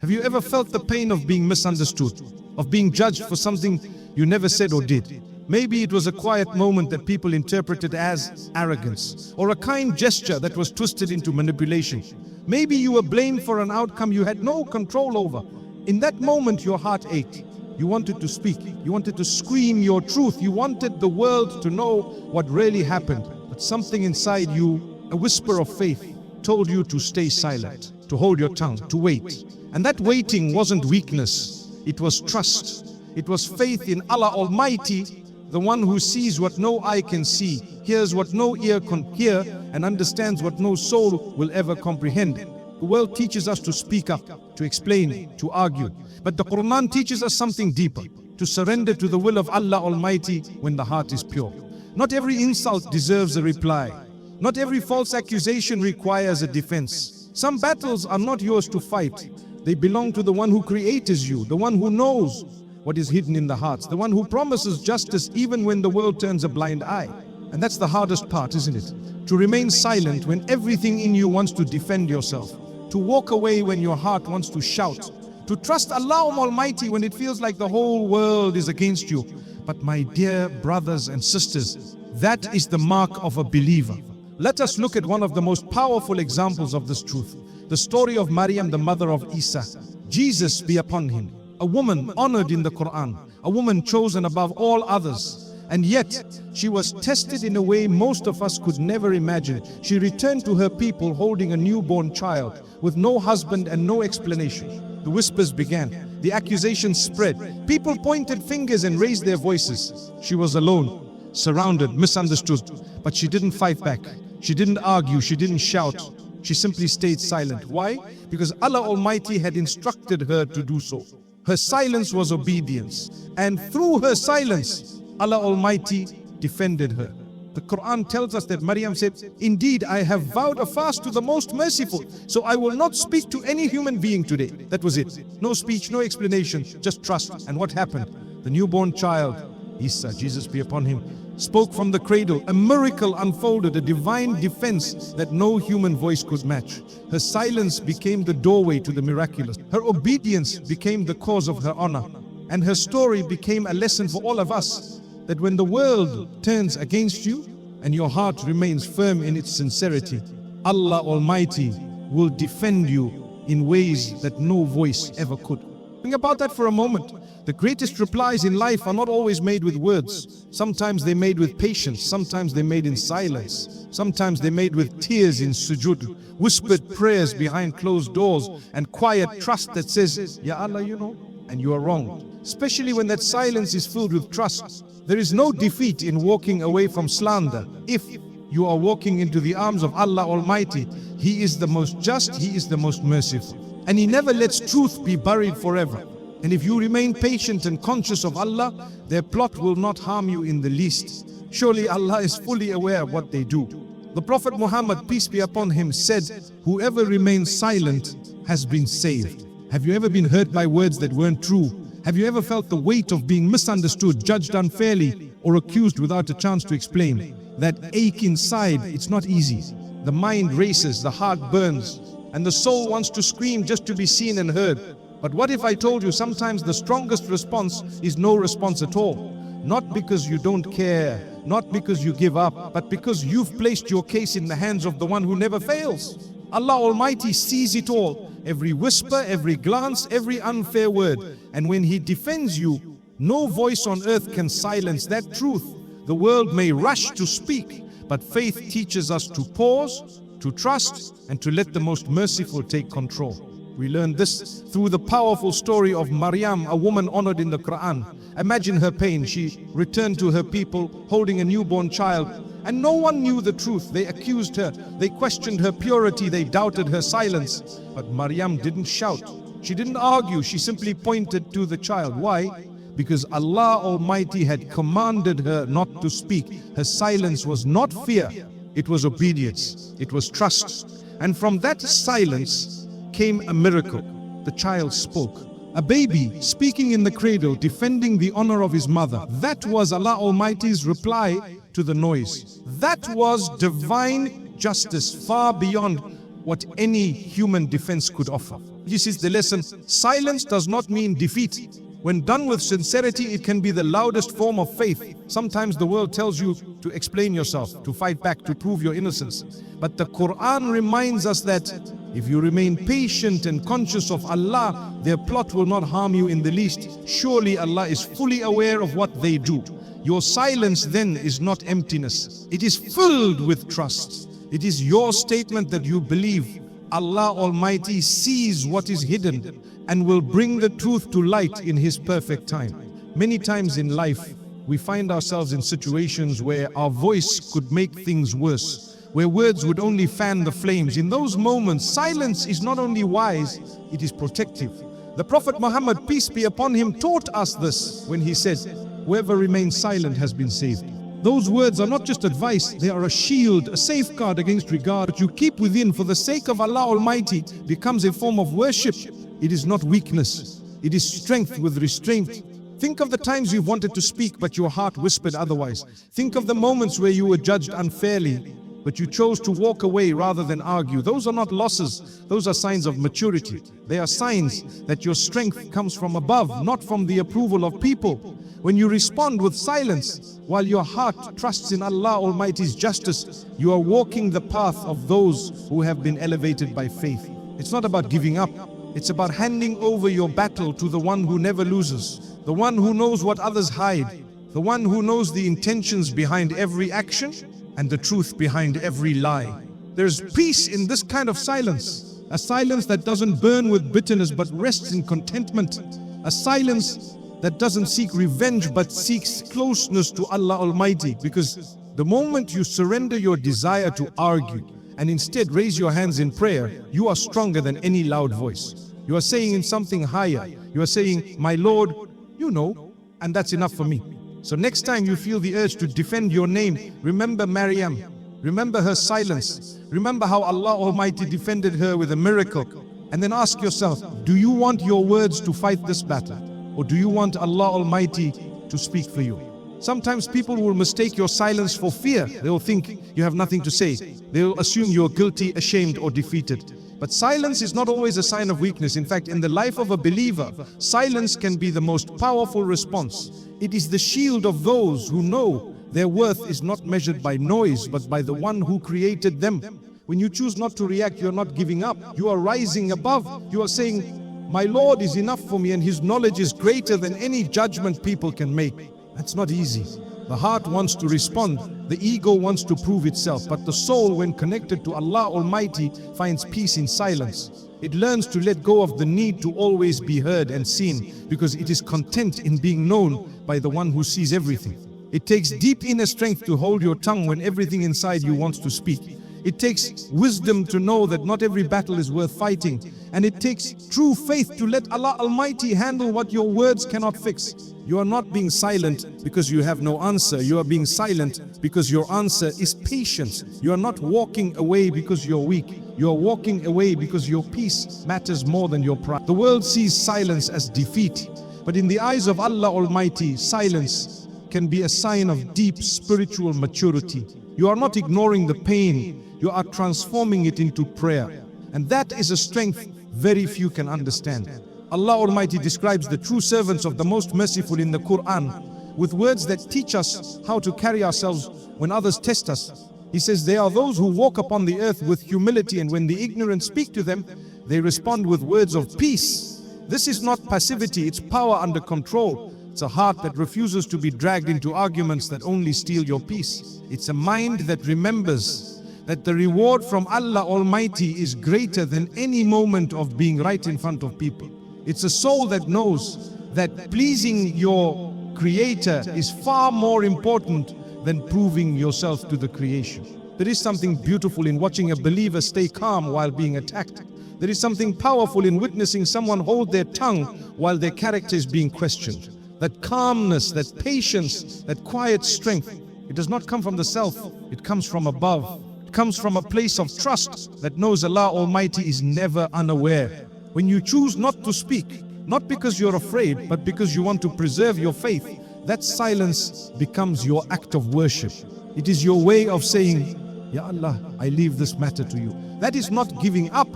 Have you ever felt the pain of being misunderstood, of being judged for something you never said or did? Maybe it was a quiet moment that people interpreted as arrogance, or a kind gesture that was twisted into manipulation. Maybe you were blamed for an outcome you had no control over. In that moment, your heart ached. You wanted to speak. You wanted to scream your truth. You wanted the world to know what really happened. But something inside you, a whisper of faith, told you to stay silent, to hold your tongue, to wait. And that waiting wasn't weakness. It was trust. It was faith in Allah Almighty, the one who sees what no eye can see, hears what no ear can hear, and understands what no soul will ever comprehend. The world teaches us to speak up, to explain, to argue. But the Quran teaches us something deeper, to surrender to the will of Allah Almighty when the heart is pure. Not every insult deserves a reply. Not every false accusation requires a defense. Some battles are not yours to fight. They belong to the one who created you, the one who knows what is hidden in the hearts, the one who promises justice even when the world turns a blind eye. And that's the hardest part, isn't it? To remain silent when everything in you wants to defend yourself. To walk away when your heart wants to shout. To trust Allah Almighty when it feels like the whole world is against you. But my dear brothers and sisters, that is the mark of a believer. Let us look at one of the most powerful examples of this truth. The story of Mariam, the mother of Isa. Jesus be upon him. A woman honored in the Quran, a woman chosen above all others. And yet, she was tested in a way most of us could never imagine. She returned to her people holding a newborn child, with no husband and no explanation. The whispers began, the accusations spread. People pointed fingers and raised their voices. She was alone, surrounded, misunderstood. But she didn't fight back. She didn't argue, she didn't shout. She simply stayed silent. Why? Because Allah Almighty had instructed her to do so. Her silence was obedience. And through her silence, Allah Almighty defended her. The Quran tells us that Mariam said, "Indeed, I have vowed a fast to the most merciful, so I will not speak to any human being today." That was it. No speech, no explanation, just trust. And what happened? The newborn child, Isa, Jesus be upon him, spoke from the cradle. A miracle unfolded, a divine defense that no human voice could match. Her silence became the doorway to the miraculous. Her obedience became the cause of her honor. And her story became a lesson for all of us, that when the world turns against you and your heart remains firm in its sincerity, Allah Almighty will defend you in ways that no voice ever could. Think about that for a moment. The greatest replies in life are not always made with words. Sometimes they're made with patience. Sometimes they're made in silence. Sometimes they're made with tears in sujud, whispered prayers behind closed doors, and quiet trust that says, "Ya Allah, you know," and you are wrong. Especially when that silence is filled with trust. There is no defeat in walking away from slander. If you are walking into the arms of Allah Almighty, He is the most just, He is the most merciful. And He never lets truth be buried forever. And if you remain patient and conscious of Allah, their plot will not harm you in the least. Surely Allah is fully aware of what they do. The Prophet Muhammad, peace be upon him, said, "Whoever remains silent has been saved." Have you ever been hurt by words that weren't true? Have you ever felt the weight of being misunderstood, judged unfairly, or accused without a chance to explain? That ache inside, it's not easy. The mind races, the heart burns, and the soul wants to scream just to be seen and heard. But what if I told you sometimes the strongest response is no response at all? Not because you don't care, not because you give up, but because you've placed your case in the hands of the one who never fails. Allah Almighty sees it all, every whisper, every glance, every unfair word. And when He defends you, no voice on earth can silence that truth. The world may rush to speak, but faith teaches us to pause, to trust, and to let the most merciful take control. We learn this through the powerful story of Mariam, a woman honored in the Quran. Imagine her pain. She returned to her people holding a newborn child, and no one knew the truth. They accused her, they questioned her purity, they doubted her silence. But Mariam didn't shout. She didn't argue. She simply pointed to the child. Why? Because Allah Almighty had commanded her not to speak. Her silence was not fear, it was obedience, it was trust. And from that silence came a miracle. The child spoke. A baby speaking in the cradle, defending the honor of his mother. That was Allah Almighty's reply to the noise. That was divine justice, far beyond what any human defense could offer. This is the lesson. Silence does not mean defeat. When done with sincerity, it can be the loudest form of faith. Sometimes the world tells you to explain yourself, to fight back, to prove your innocence. But the Quran reminds us that if you remain patient and conscious of Allah, their plot will not harm you in the least. Surely Allah is fully aware of what they do. Your silence then is not emptiness. It is filled with trust. It is your statement that you believe Allah Almighty sees what is hidden and will bring the truth to light in His perfect time. Many times in life, we find ourselves in situations where our voice could make things worse, where words would only fan the flames. In those moments, silence is not only wise, it is protective. The Prophet Muhammad, peace be upon him, taught us this when he said, "Whoever remains silent has been saved." Those words are not just advice, they are a shield, a safeguard against regard that you keep within for the sake of Allah Almighty becomes a form of worship. It is not weakness, it is strength with restraint. Think of the times you've wanted to speak but your heart whispered otherwise. Think of the moments where you were judged unfairly but you chose to walk away rather than argue. Those are not losses, those are signs of maturity. They are signs that your strength comes from above, not from the approval of people. When you respond with silence, while your heart trusts in Allah Almighty's justice, you are walking the path of those who have been elevated by faith. It's not about giving up, it's about handing over your battle to the one who never loses, the one who knows what others hide, the one who knows the intentions behind every action and the truth behind every lie. There's peace in this kind of silence, a silence that doesn't burn with bitterness but rests in contentment, a silence that doesn't seek revenge but seeks closeness to Allah Almighty. Because the moment you surrender your desire to argue and instead raise your hands in prayer, you are stronger than any loud voice. You are saying in something higher, you are saying, "My Lord, you know, and that's enough for me." So next time you feel the urge to defend your name, remember Mariam, remember her silence, remember how Allah Almighty defended her with a miracle, and then ask yourself, do you want your words to fight this battle? Or do you want Allah Almighty to speak for you? Sometimes people will mistake your silence for fear. They will think you have nothing to say. They will assume you're guilty, ashamed, or defeated. But silence is not always a sign of weakness. In fact, in the life of a believer, silence can be the most powerful response. It is the shield of those who know their worth is not measured by noise, but by the one who created them. When you choose not to react, you're not giving up. You are rising above. You are saying, "My Lord is enough for me and His knowledge is greater than any judgment people can make." That's not easy. The heart wants to respond, the ego wants to prove itself, but the soul, when connected to Allah Almighty, finds peace in silence. It learns to let go of the need to always be heard and seen, because it is content in being known by the one who sees everything. It takes deep inner strength to hold your tongue when everything inside you wants to speak. It takes wisdom to know that not every battle is worth fighting. And it takes true faith to let Allah Almighty handle what your words cannot fix. You are not being silent because you have no answer. You are being silent because your answer is patience. You are not walking away because you're weak. You are walking away because your peace matters more than your pride. The world sees silence as defeat. But in the eyes of Allah Almighty, silence can be a sign of deep spiritual maturity. You are not ignoring the pain. You are transforming it into prayer. And that is a strength very few can understand. Allah Almighty describes the true servants of the Most Merciful in the Quran with words that teach us how to carry ourselves when others test us. He says, "They are those who walk upon the earth with humility, and when the ignorant speak to them, they respond with words of peace." This is not passivity, it's power under control. It's a heart that refuses to be dragged into arguments that only steal your peace. It's a mind that remembers that the reward from Allah Almighty is greater than any moment of being right in front of people. It's a soul that knows that pleasing your Creator is far more important than proving yourself to the creation. There is something beautiful in watching a believer stay calm while being attacked. There is something powerful in witnessing someone hold their tongue while their character is being questioned. That calmness, that patience, that quiet strength, it does not come from the self, it comes from above. It comes from a place of trust that knows Allah Almighty is never unaware. When you choose not to speak, not because you're afraid, but because you want to preserve your faith, that silence becomes your act of worship. It is your way of saying, "Ya Allah, I leave this matter to you." That is not giving up.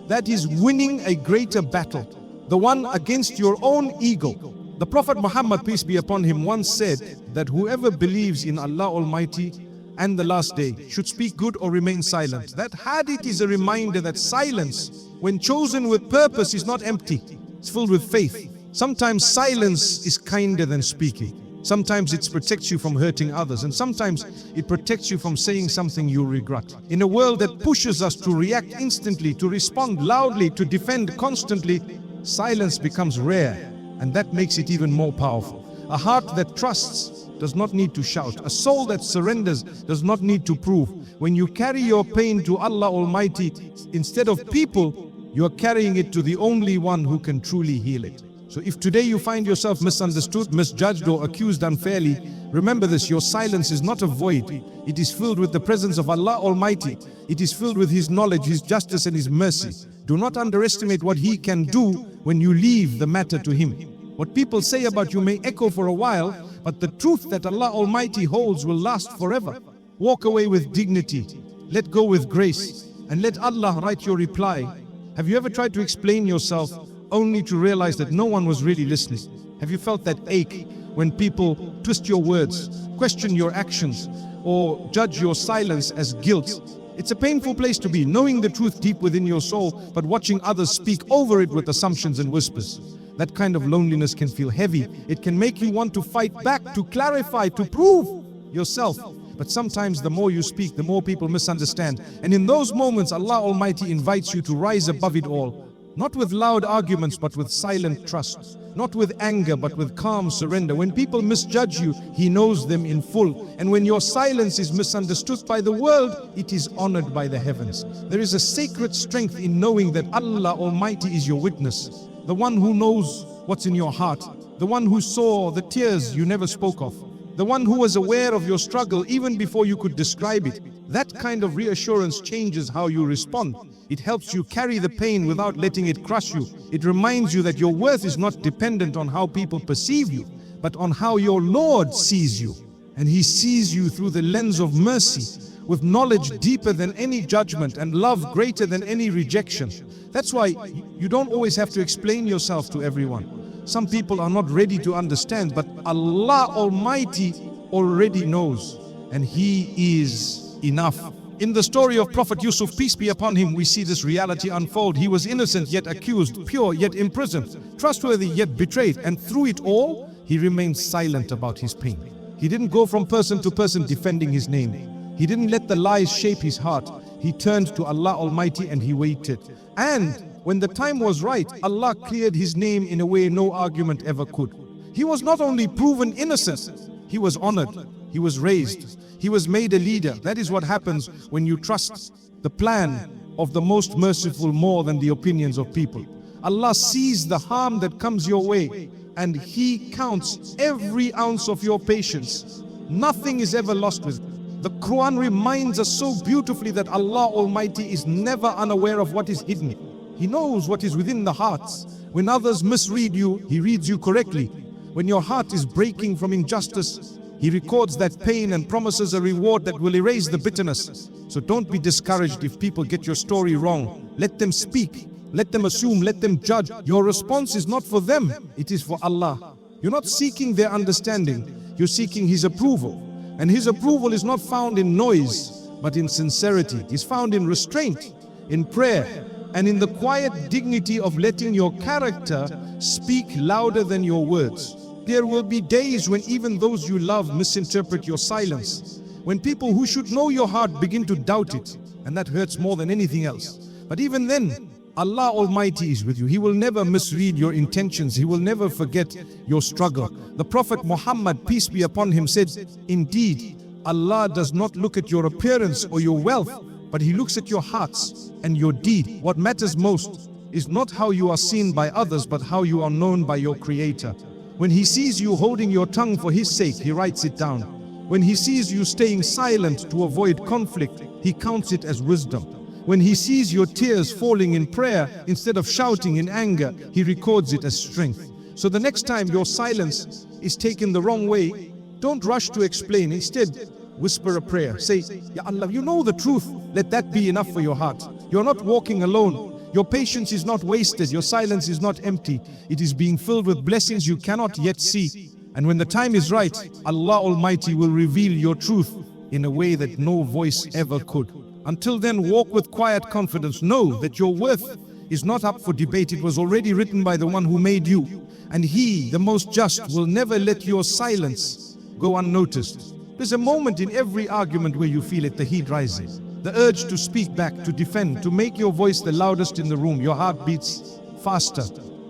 That is winning a greater battle, the one against your own ego. The Prophet Muhammad, peace be upon him, once said that whoever believes in Allah Almighty and the last day should speak good or remain silent. That hadith is a reminder that silence, when chosen with purpose, is not empty. It's filled with faith. Sometimes silence is kinder than speaking. Sometimes it protects you from hurting others, and sometimes it protects you from saying something you regret. In a world that pushes us to react instantly, to respond loudly, to defend constantly, silence becomes rare, and that makes it even more powerful. A heart that trusts does not need to shout. A soul that surrenders does not need to prove. When you carry your pain to Allah Almighty instead of people, you are carrying it to the only one who can truly heal it. So if today you find yourself misunderstood, misjudged, or accused unfairly, remember this: your silence is not a void. It is filled with the presence of Allah Almighty. It is filled with His knowledge, His justice, and His mercy. Do not underestimate what He can do when you leave the matter to Him. What people say about you may echo for a while, but the truth that Allah Almighty holds will last forever. Walk away with dignity, let go with grace, and let Allah write your reply. Have you ever tried to explain yourself only to realize that no one was really listening? Have you felt that ache when people twist your words, question your actions, or judge your silence as guilt? It's a painful place to be, knowing the truth deep within your soul, but watching others speak over it with assumptions and whispers. That kind of loneliness can feel heavy. It can make you want to fight back, to clarify, to prove yourself. But sometimes the more you speak, the more people misunderstand. And in those moments, Allah Almighty invites you to rise above it all. Not with loud arguments, but with silent trust. Not with anger, but with calm surrender. When people misjudge you, He knows them in full. And when your silence is misunderstood by the world, it is honored by the heavens. There is a sacred strength in knowing that Allah Almighty is your witness, the one who knows what's in your heart, the one who saw the tears you never spoke of, the one who was aware of your struggle even before you could describe it. That kind of reassurance changes how you respond. It helps you carry the pain without letting it crush you. It reminds you that your worth is not dependent on how people perceive you, but on how your Lord sees you. And He sees you through the lens of mercy, with knowledge deeper than any judgment and love greater than any rejection. That's why you don't always have to explain yourself to everyone. Some people are not ready to understand, but Allah Almighty already knows, and He is enough. In the story of Prophet Yusuf, peace be upon him, we see this reality unfold. He was innocent yet accused, pure yet imprisoned, trustworthy yet betrayed, and through it all, he remained silent about his pain. He didn't go from person to person defending his name. He didn't let the lies shape his heart. He turned to Allah Almighty and he waited. And when the time was right, Allah cleared his name in a way no argument ever could. He was not only proven innocent, he was honored, he was raised, he was made a leader. That is what happens when you trust the plan of the most merciful more than the opinions of people. Allah sees the harm that comes your way, and He counts every ounce of your patience. Nothing is ever lost with it. The Quran reminds us so beautifully that Allah Almighty is never unaware of what is hidden. He knows what is within the hearts. When others misread you, He reads you correctly. When your heart is breaking from injustice, He records that pain and promises a reward that will erase the bitterness. So don't be discouraged if people get your story wrong. Let them speak, let them assume, let them judge. Your response is not for them, it is for Allah. You're not seeking their understanding, you're seeking His approval. And His approval is not found in noise, but in sincerity. It's found in restraint, in prayer, and in the quiet dignity of letting your character speak louder than your words. There will be days when even those you love misinterpret your silence. When people who should know your heart begin to doubt it, and that hurts more than anything else. But even then, Allah Almighty is with you. He will never misread your intentions. He will never forget your struggle. The Prophet Muhammad, peace be upon him, said, "Indeed, Allah does not look at your appearance or your wealth, but He looks at your hearts and your deed. What matters most is not how you are seen by others, but how you are known by your Creator." When He sees you holding your tongue for His sake, He writes it down. When He sees you staying silent to avoid conflict, He counts it as wisdom. When He sees your tears falling in prayer instead of shouting in anger, He records it as strength. So the next time your silence is taken the wrong way, don't rush to explain. Instead, whisper a prayer. Say, "Ya Allah, you know the truth. Let that be enough for your heart." You're not walking alone. Your patience is not wasted. Your silence is not empty. It is being filled with blessings you cannot yet see. And when the time is right, Allah Almighty will reveal your truth in a way that no voice ever could. Until then, walk with quiet confidence. Know that your worth is not up for debate. It was already written by the one who made you. And He, the most just, will never let your silence go unnoticed. There's a moment in every argument where you feel it, the heat rises. The urge to speak back, to defend, to make your voice the loudest in the room. Your heart beats faster.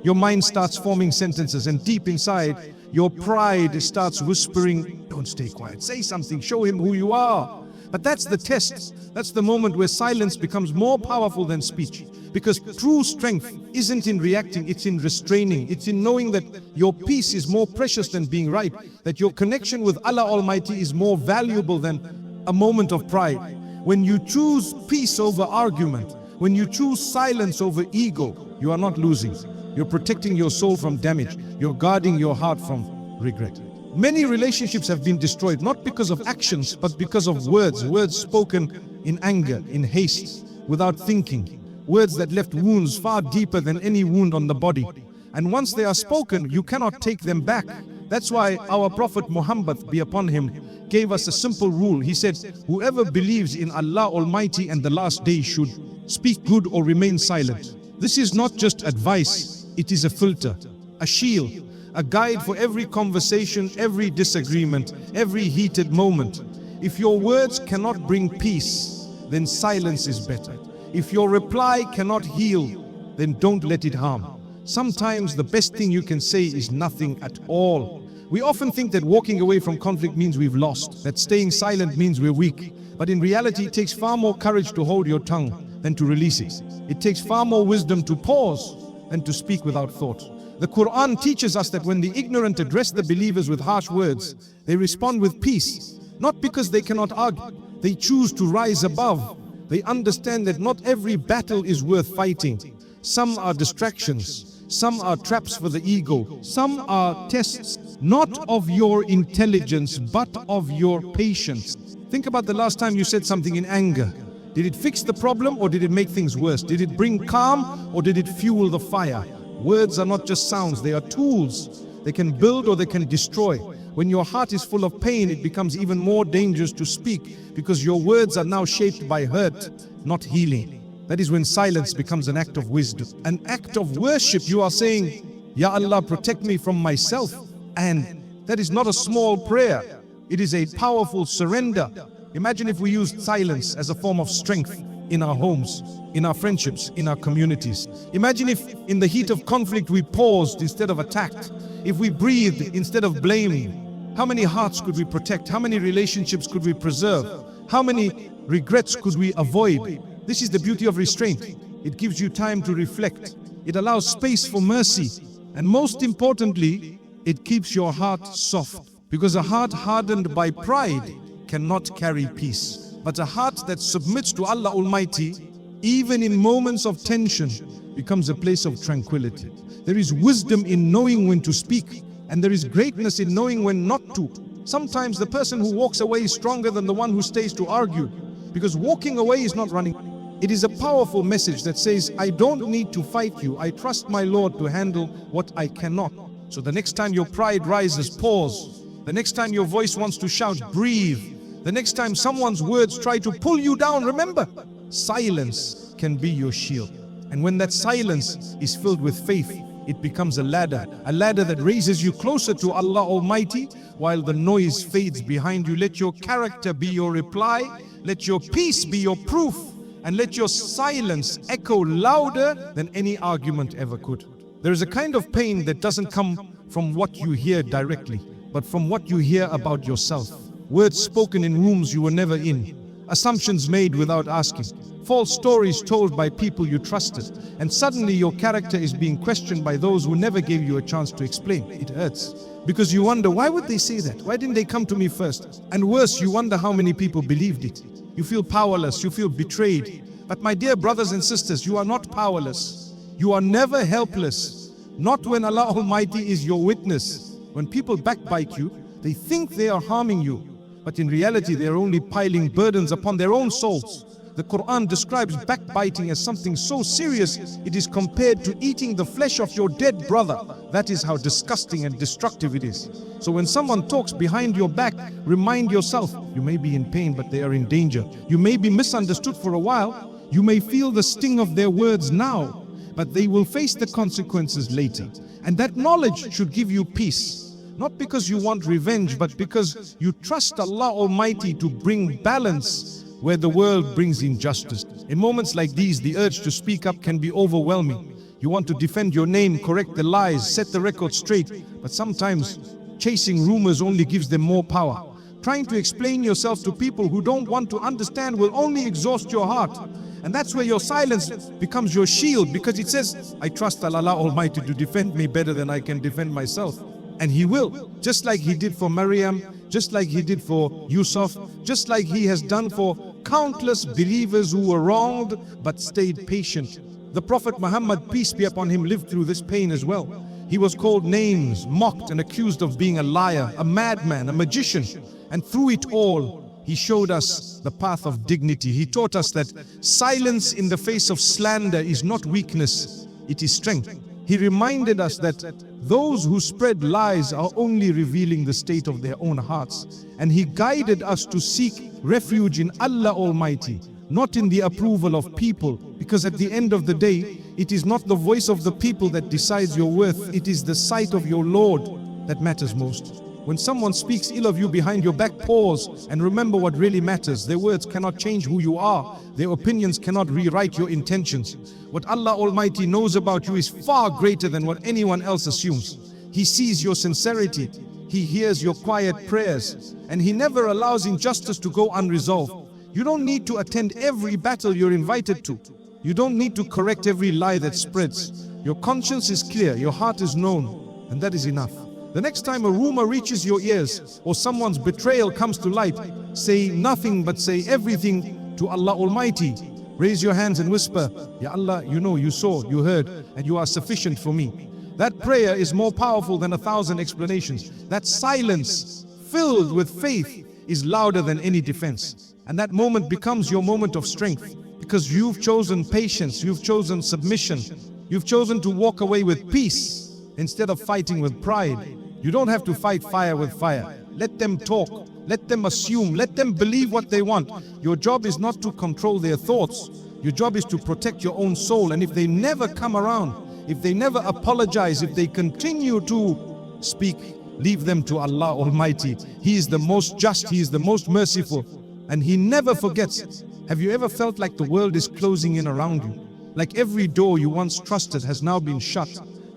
Your mind starts forming sentences, and deep inside, your pride starts whispering, don't stay quiet, say something, show him who you are. But that's the test. That's the moment where silence becomes more powerful than speech. Because true strength isn't in reacting, it's in restraining. It's in knowing that your peace is more precious than being right. That your connection with Allah Almighty is more valuable than a moment of pride. When you choose peace over argument, when you choose silence over ego, you are not losing. You're protecting your soul from damage. You're guarding your heart from regret. Many relationships have been destroyed, not because of actions, but because of words. Words spoken in anger, in haste, without thinking. Words that left wounds far deeper than any wound on the body. And once they are spoken, you cannot take them back. That's why our Prophet Muhammad, be upon him, gave us a simple rule. He said, whoever believes in Allah Almighty and the last day should speak good or remain silent. This is not just advice, it is a filter, a shield, a guide for every conversation, every disagreement, every heated moment. If your words cannot bring peace, then silence is better. If your reply cannot heal, then don't let it harm. Sometimes the best thing you can say is nothing at all. We often think that walking away from conflict means we've lost, that staying silent means we're weak. But in reality, it takes far more courage to hold your tongue than to release it. It takes far more wisdom to pause than to speak without thought. The Quran teaches us that when the ignorant address the believers with harsh words, they respond with peace, not because they cannot argue. They choose to rise above. They understand that not every battle is worth fighting. Some are distractions, some are traps for the ego, some are tests not of your intelligence but of your patience. Think about the last time you said something in anger. Did it fix the problem or did it make things worse? Did it bring calm or did it fuel the fire? Words are not just sounds, they are tools. They can build or they can destroy. When your heart is full of pain, it becomes even more dangerous to speak because your words are now shaped by hurt, not healing. That is when silence becomes an act of wisdom, an act of worship. You are saying, Ya Allah, protect me from myself. And that is not a small prayer. It is a powerful surrender. Imagine if we used silence as a form of strength in our homes, in our friendships, in our communities. Imagine if in the heat of conflict we paused instead of attacked. If we breathed instead of blaming. How many hearts could we protect? How many relationships could we preserve? How many regrets could we avoid? This is the beauty of restraint. It gives you time to reflect. It allows space for mercy. And most importantly, it keeps your heart soft. Because a heart hardened by pride cannot carry peace. But a heart that submits to Allah Almighty, even in moments of tension, becomes a place of tranquility. There is wisdom in knowing when to speak, and there is greatness in knowing when not to. Sometimes the person who walks away is stronger than the one who stays to argue, because walking away is not running. It is a powerful message that says, I don't need to fight you. I trust my Lord to handle what I cannot. So the next time your pride rises, pause. The next time your voice wants to shout, breathe. The next time someone's words try to pull you down, remember, silence can be your shield. And when that silence is filled with faith, it becomes a ladder that raises you closer to Allah Almighty while the noise fades behind you. Let your character be your reply, let your peace be your proof, and let your silence echo louder than any argument ever could. There is a kind of pain that doesn't come from what you hear directly, but from what you hear about yourself. Words spoken in rooms you were never in, assumptions made without asking, false stories told by people you trusted, and suddenly your character is being questioned by those who never gave you a chance to explain. It hurts, because you wonder, why would they say that? Why didn't they come to me first? And worse, you wonder how many people believed it. You feel powerless, you feel betrayed. But my dear brothers and sisters, you are not powerless. You are never helpless. Not when Allah Almighty is your witness. When people backbite you, they think they are harming you, but in reality they are only piling burdens upon their own souls. The Quran describes backbiting as something so serious, it is compared to eating the flesh of your dead brother. That is how disgusting and destructive it is. So when someone talks behind your back, remind yourself, you may be in pain, but they are in danger. You may be misunderstood for a while. You may feel the sting of their words now, but they will face the consequences later. And that knowledge should give you peace. Not because you want revenge, but because you trust Allah Almighty to bring balance where the world brings injustice. In moments like these, the urge to speak up can be overwhelming. You want to defend your name, correct the lies, set the record straight, but sometimes chasing rumors only gives them more power. Trying to explain yourself to people who don't want to understand will only exhaust your heart. And that's where your silence becomes your shield, because it says, I trust Allah Almighty to defend me better than I can defend myself. And He will, just like He did for Mariam, just like He did for Yusuf, just like He has done for countless believers who were wronged but stayed patient. The Prophet Muhammad, peace be upon him, lived through this pain as well. He was called names, mocked and accused of being a liar, a madman, a magician. And through it all, he showed us the path of dignity. He taught us that silence in the face of slander is not weakness, it is strength. He reminded us that those who spread lies are only revealing the state of their own hearts. And He guided us to seek refuge in Allah Almighty, not in the approval of people, because at the end of the day, it is not the voice of the people that decides your worth, it is the sight of your Lord that matters most. When someone speaks ill of you behind your back, pause and remember what really matters. Their words cannot change who you are. Their opinions cannot rewrite your intentions. What Allah Almighty knows about you is far greater than what anyone else assumes. He sees your sincerity. He hears your quiet prayers. And He never allows injustice to go unresolved. You don't need to attend every battle you're invited to. You don't need to correct every lie that spreads. Your conscience is clear, your heart is known, and that is enough. The next time a rumor reaches your ears or someone's betrayal comes to light, say nothing but say everything to Allah Almighty. Raise your hands and whisper, Ya Allah, you know, you saw, you heard, and you are sufficient for me. That prayer is more powerful than 1,000 explanations. That silence filled with faith is louder than any defense. And that moment becomes your moment of strength, because you've chosen patience, you've chosen submission, you've chosen to walk away with peace instead of fighting with pride. You don't have to fight fire with fire. Let them talk, let them assume, let them believe what they want. Your job is not to control their thoughts. Your job is to protect your own soul. And if they never come around, if they never apologize, if they continue to speak, leave them to Allah Almighty. He is the most just, He is the most merciful, and He never forgets. Have you ever felt like the world is closing in around you? Like every door you once trusted has now been shut.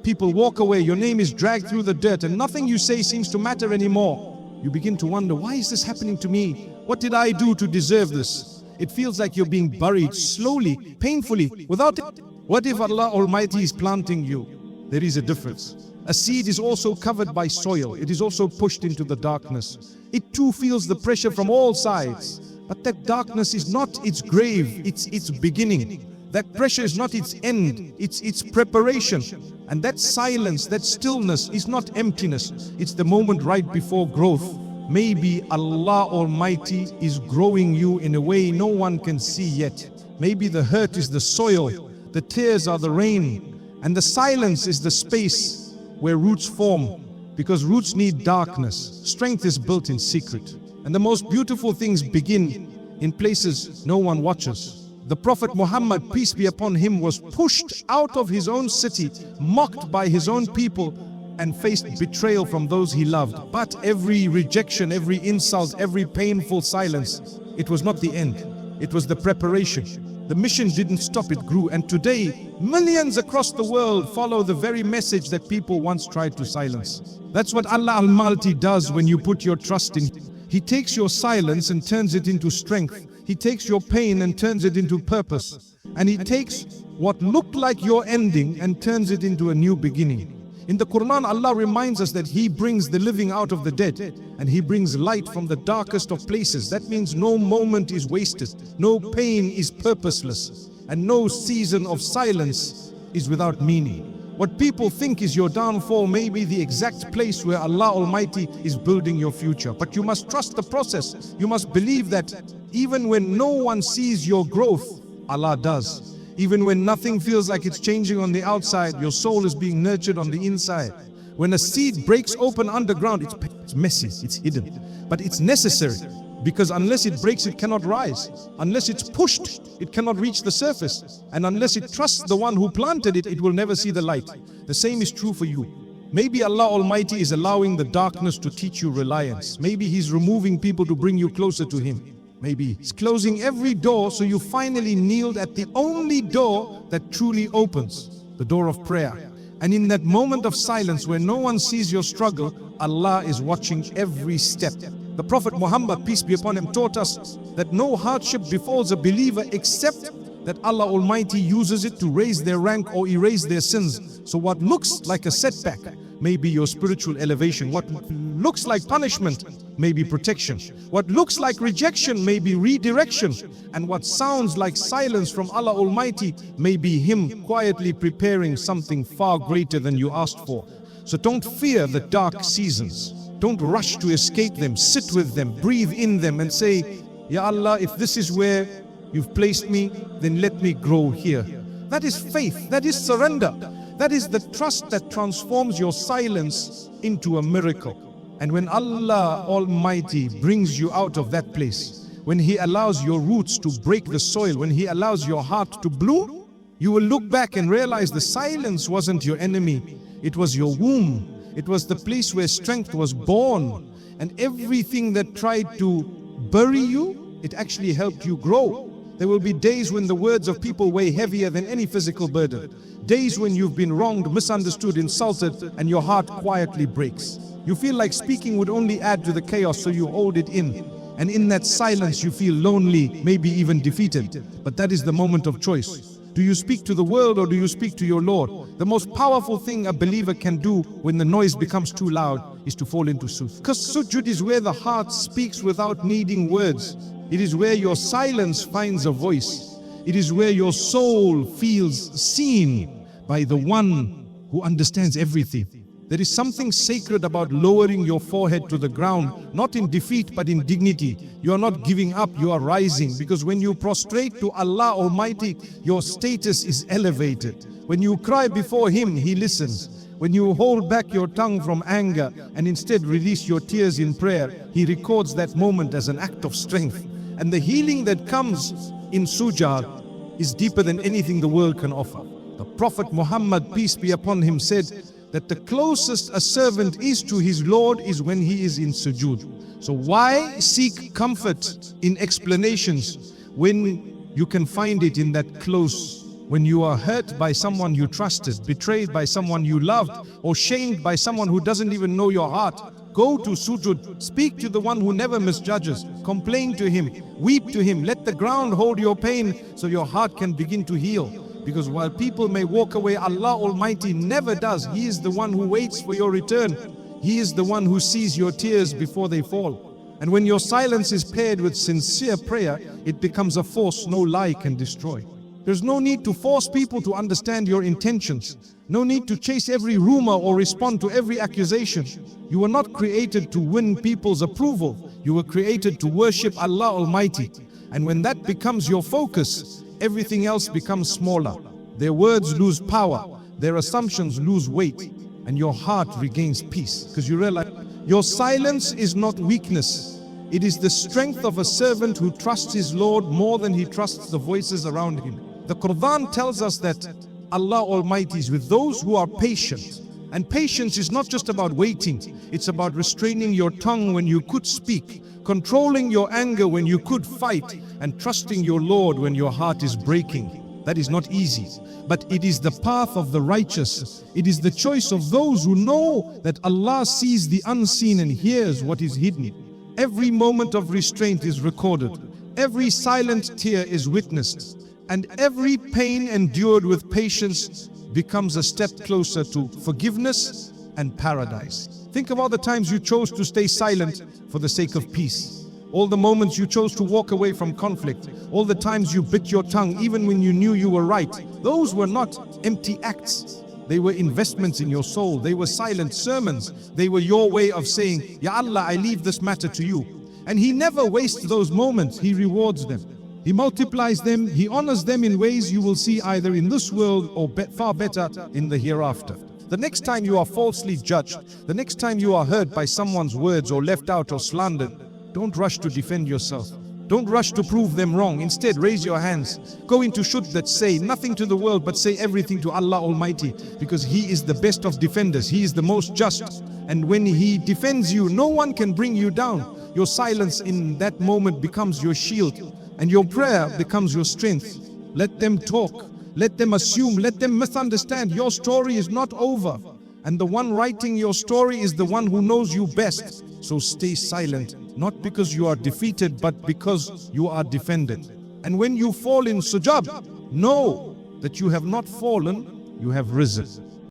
People walk away, your name is dragged through the dirt, and nothing you say seems to matter anymore. You begin to wonder, why is this happening to me? What did I do to deserve this? It feels like you're being buried slowly, painfully, without it. What if Allah Almighty is planting you? There is a difference. A seed is also covered by soil. It is also pushed into the darkness. It too feels the pressure from all sides. But that darkness is not its grave, it's its beginning. That pressure is not its end, it's its preparation. And that silence, that stillness is not emptiness. It's the moment right before growth. Maybe Allah Almighty is growing you in a way no one can see yet. Maybe the hurt is the soil, the tears are the rain, and the silence is the space where roots form. Because roots need darkness. Strength is built in secret. And the most beautiful things begin in places no one watches. The Prophet Muhammad, peace be upon him, was pushed out of his own city, mocked by his own people, and faced betrayal from those he loved. But every rejection, every insult, every painful silence, it was not the end. It was the preparation. The mission didn't stop, it grew. And today, millions across the world follow the very message that people once tried to silence. That's what Allah Almighty does when you put your trust in Him. He takes your silence and turns it into strength. He takes your pain and turns it into purpose. And He takes what looked like your ending and turns it into a new beginning. In the Quran, Allah reminds us that He brings the living out of the dead, and He brings light from the darkest of places. That means no moment is wasted, no pain is purposeless, and no season of silence is without meaning. What people think is your downfall may be the exact place where Allah Almighty is building your future. But you must trust the process. You must believe that even when no one sees your growth, Allah does. Even when nothing feels like it's changing on the outside, your soul is being nurtured on the inside. When a seed breaks open underground, it's messy, it's hidden. But it's necessary, because unless it breaks, it cannot rise. Unless it's pushed, it cannot reach the surface. And unless it trusts the one who planted it, it will never see the light. The same is true for you. Maybe Allah Almighty is allowing the darkness to teach you reliance. Maybe He's removing people to bring you closer to Him. Maybe He's closing every door so you finally kneeled at the only door that truly opens, the door of prayer. And in that moment of silence where no one sees your struggle, Allah is watching every step. The Prophet Muhammad, peace be upon him, taught us that no hardship befalls a believer except that Allah Almighty uses it to raise their rank or erase their sins. So what looks like a setback may be your spiritual elevation. What looks like punishment may be protection. What looks like rejection may be redirection. And what sounds like silence from Allah Almighty may be Him quietly preparing something far greater than you asked for. So don't fear the dark seasons. Don't rush to escape them. Sit with them, breathe in them and say, Ya Allah, if this is where You've placed me, then let me grow here. That is faith, that is surrender. That is the trust that transforms your silence into a miracle. And when Allah Almighty brings you out of that place, when He allows your roots to break the soil, when He allows your heart to bloom, you will look back and realize the silence wasn't your enemy. It was your womb. It was the place where strength was born. And everything that tried to bury you, it actually helped you grow. There will be days when the words of people weigh heavier than any physical burden. Days when you've been wronged, misunderstood, insulted, and your heart quietly breaks. You feel like speaking would only add to the chaos, so you hold it in. And in that silence you feel lonely, maybe even defeated. But that is the moment of choice. Do you speak to the world or do you speak to your Lord? The most powerful thing a believer can do when the noise becomes too loud is to fall into sujud. Because sujud is where the heart speaks without needing words. It is where your silence finds a voice. It is where your soul feels seen by the one who understands everything. There is something sacred about lowering your forehead to the ground, not in defeat but in dignity. You are not giving up, you are rising. Because when you prostrate to Allah Almighty, your status is elevated. When you cry before Him, He listens. When you hold back your tongue from anger and instead release your tears in prayer, He records that moment as an act of strength. And the healing that comes in sujud is deeper than anything the world can offer. The Prophet Muhammad, peace be upon him, said that the closest a servant is to his Lord is when he is in sujud. So why seek comfort in explanations when you can find it in that close? When you are hurt by someone you trusted, betrayed by someone you loved, or shamed by someone who doesn't even know your heart, go to sujud, speak to the one who never misjudges, complain to Him, weep to Him, let the ground hold your pain so your heart can begin to heal. Because while people may walk away, Allah Almighty never does. He is the one who waits for your return. He is the one who sees your tears before they fall. And when your silence is paired with sincere prayer, it becomes a force no lie can destroy. There's no need to force people to understand your intentions. No need to chase every rumor or respond to every accusation. You were not created to win people's approval. You were created to worship Allah Almighty. And when that becomes your focus, everything else becomes smaller. Their words lose power. Their assumptions lose weight. And your heart regains peace. Because you realize your silence is not weakness. It is the strength of a servant who trusts his Lord more than he trusts the voices around him. The Quran tells us that Allah Almighty is with those who are patient. And patience is not just about waiting. It's about restraining your tongue when you could speak, controlling your anger when you could fight, and trusting your Lord when your heart is breaking. That is not easy, but it is the path of the righteous. It is the choice of those who know that Allah sees the unseen and hears what is hidden. Every moment of restraint is recorded. Every silent tear is witnessed. And every pain endured with patience becomes a step closer to forgiveness and paradise. Think of all the times you chose to stay silent for the sake of peace. All the moments you chose to walk away from conflict. All the times you bit your tongue even when you knew you were right. Those were not empty acts. They were investments in your soul. They were silent sermons. They were your way of saying, Ya Allah, I leave this matter to you. And He never wastes those moments. He rewards them. He multiplies them. He honors them in ways you will see either in this world or far better in the hereafter. The next time you are falsely judged, the next time you are hurt by someone's words or left out or slandered, don't rush to defend yourself. Don't rush to prove them wrong. Instead, raise your hands. Go into that say nothing to the world but say everything to Allah Almighty, because He is the best of defenders. He is the most just. And when He defends you, no one can bring you down. Your silence in that moment becomes your shield, and your prayer becomes your strength. Let them talk. Let them assume. Let them misunderstand. Your story is not over. And the one writing your story is the one who knows you best. So stay silent, not because you are defeated, but because you are defended. And when you fall in sujud, know that you have not fallen, you have risen.